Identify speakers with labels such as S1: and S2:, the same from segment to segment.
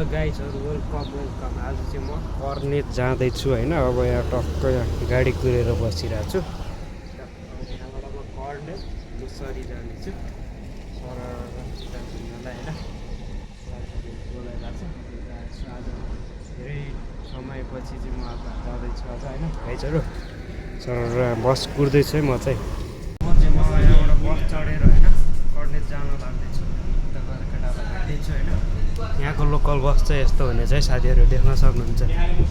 S1: Hello गाइजहरु welcome आज चाहिँ म कर्नेट जाँदैछु हैन। अब यहाँ टक्क गाडी कुरेर बसिरहेको छु। यहाँबाट म कर्नेट मुसरी जानेछु आज धेरै समयपछि चाहिँ म जाँदैछु आज हैन गाइजहरु। सर बस कुर्दैछु है म चाहिँ यहाँबाट बस चढेर हैन कर्नेट जान लाग्दैछु। यहाँको लोकल बस चाहिँ यस्तो हुने चाहिँ साथीहरू देख्न सक्नुहुन्छ।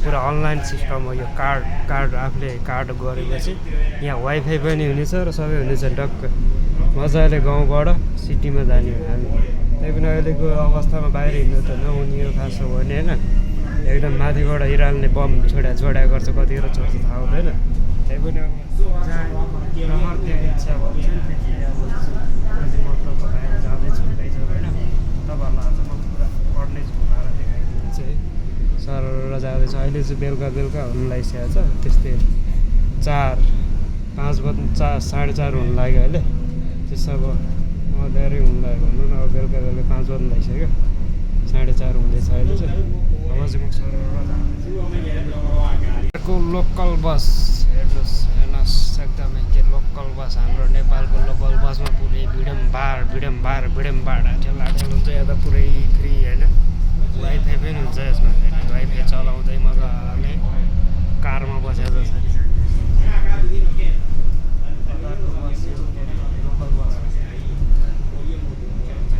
S1: पुरा अनलाइन सिस्टम हो यो। कार्ड आफूले कार्ड गरेपछि यहाँ वाइफाई पनि हुनेछ र सबै हुनेछ। टक्क मजाले गाउँबाट सिटीमा जाने हो हामी। त्यही पनि अहिलेको अवस्थामा बाहिर हिँड्नु त नहुने हो खास हो भने होइन। एकदम माथिबाट इरानले बम छोड्या गर्छ, कतिखेर छोड्छ थाहा हुँदैन। त्यही पनि अब जहाँ इच्छा भन्छ जाँदैछु होइन। तपाईँहरूलाई आज म पुरा कर्नेट घुमाएर देखाइदिन्छु है। सर जाँदैछ अहिले चाहिँ बेलुका हुनु लागिसकेको छ। त्यस्तै 4-5 बज्नु 4:30 हुनु लाग्यो अहिले। त्यसो अब धेरै हुनु लाग्यो भनौँ न। अब बेलुका 5 बज्नु लागिसक्यो। 4:30 हुँदैछ अहिले चाहिँ। अब चाहिँ म सर जाँदैछु। लोकल बस हेर्नुहोस् एकदमै के लोकल बस हाम्रो नेपालको लोकल बसमा पुरै भिडम्बार ठेलाठेल हुन्छ। यहाँ त पुरै फ्री होइन। वाइफाई पनि हुन्छ यसमा। वाइफाई चलाउँदै मजाले कारमा बसेर जसरी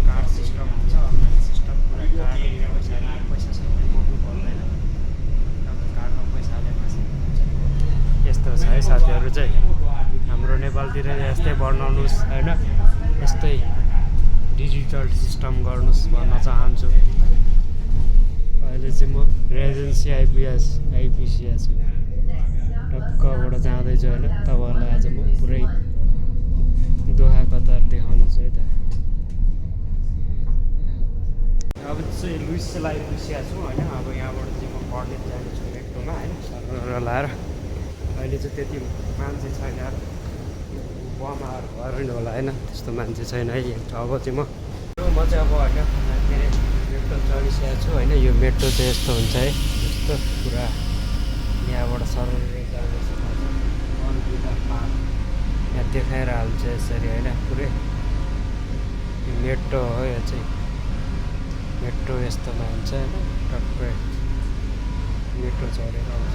S1: कार्ड सिस्टम हुन्छ। अनलाइन सिस्टम पुरा कार्ड पैसा सबै बोक्नु पर्दैन। कार्डमा पैसा हालेपछि यस्तो छ है साथीहरू चाहिँ। हाम्रो नेपालतिर यस्तै बनाउनुहोस् होइन। यस्तै डिजिटल सिस्टम गर्नुहोस् भन्न चाहन्छु। अहिले चाहिँ म रेजेन्सी आइपुगेको छु। टक्कबाट जाँदैछु होइन। तपाईँहरूलाई आज म पुरै दोहा कतार देखाउनु छु है त। अब चाहिँ लुइसलाई आइपुगेको छु होइन। अब यहाँबाट चाहिँ म कर्नेट जानेछु मेट्रोमा होइन सर लाएर। अहिले चाहिँ त्यति मान्छे छैन। बमहरू गर्नु होला होइन। त्यस्तो मान्छे छैन है। अब चाहिँ म चाहिँ अब होइन के अरे मेट्रो चढिसकेको छु होइन। यो मेट्रो चाहिँ यस्तो हुन्छ है। यस्तो पुरा यहाँबाट सर जाँदैछ यहाँ देखाएर हाल्छ यसरी होइन। पुरै यो मेट्रो हो। यो चाहिँ मेट्रो यस्तोमा हुन्छ होइन। टक्कै मेट्रो चढेर आउँछ।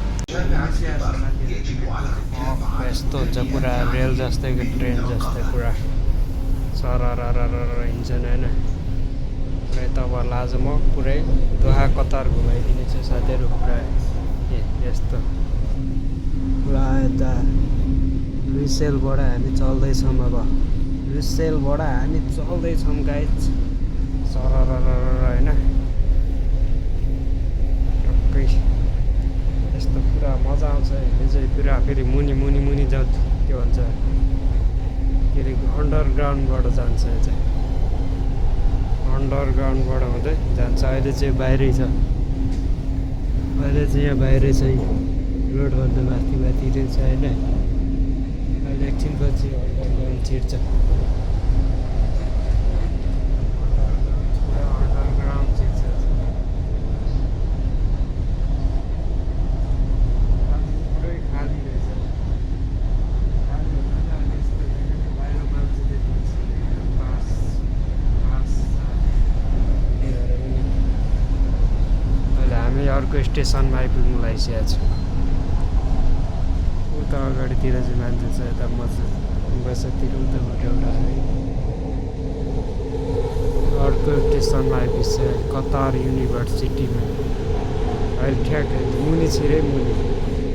S1: यस्तो हुन्छ पुरा रेल जस्तै ट्रेन जस्तै पुरा सरर हिँड्छन् होइन। पुरै तपाईँहरूलाई आज म पुरै दोहा कतार घुमाइदिनेछु साथीहरू। पुरा यस्तो पुरा यता लुइसेलबाट हामी चल्दैछौँ। अब लुइसेलबाट हामी चल्दैछौँ गाइज सरर होइन। टक्कै यस्तो पुरा मजा आउँछ। यो चाहिँ पुरा फेरि मुनि जान्छ। के भन्छ के अरे अन्डरग्राउन्डबाट जान्छ। यो चाहिँ अन्डरग्राउन्डबाट हुँदै जान्छ। अहिले चाहिँ बाहिरै छ। अहिले चाहिँ यहाँ बाहिरै छ। रोडभन्दा माथि रहेछ होइन। अहिले एकछिनपछि अन्डरग्राउन्ड छिर्छ। अर्को स्टेसनमा आइपुग्नु लागिसकेको छु। उता अगाडितिर चाहिँ मान्छे छ। यता बसतिर उताबाट एउटा अर्को स्टेसनमा आइपुग्छ कतार युनिभर्सिटीमा। अहिले ठ्याक्कै मुनि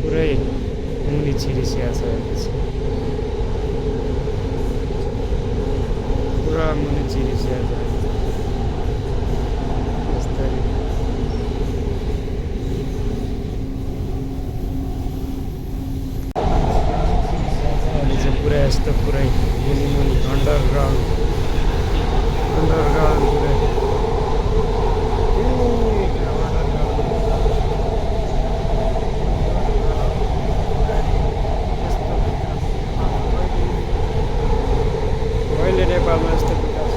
S1: पुरै मुनि छिरिसकेको छ। अहिले चाहिँ पुरा मुनि छिरिसकेको छ। पुरा यस्तो पुरै मुनि अन्डरग्राउन्ड पुरै मैले नेपालमा यस्तो विकास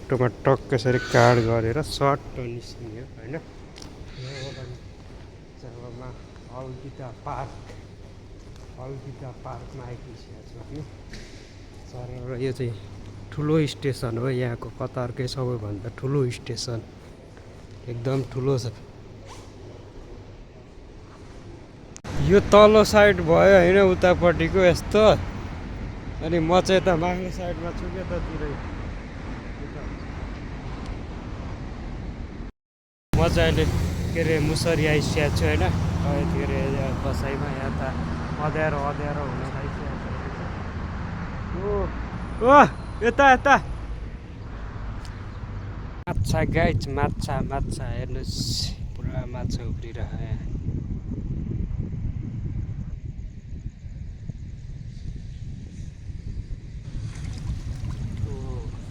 S2: बाटोमा टक्क यसरी काट गरेर सर्ट निस्किने होइन। जग्गामा अल्बिदा पार्कमा आइपुगेको छु हामी। सर यो चाहिँ ठुलो स्टेसन हो, यहाँको कतारकै सबैभन्दा ठुलो स्टेसन, एकदम ठुलो छ। यो तल्लो साइड भयो होइन उतापट्टिको यस्तो, अनि म चाहिँ यता माथिल्लो साइडमा छु क्या ततिरै। म चाहिँ अहिले के अरे मुसरी आइसकेको छु होइन, के अरे दसैँमा यहाँ त अँध्यारो हुन लागिसकेको छ। ओ यता माछा गाइज, माछा हेर्नुहोस्, पुरा माछा उब्रिरहेको यहाँ।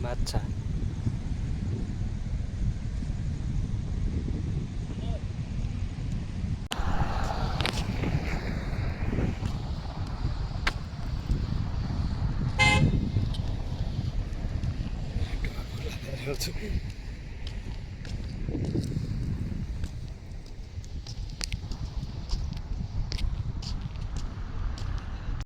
S2: माछा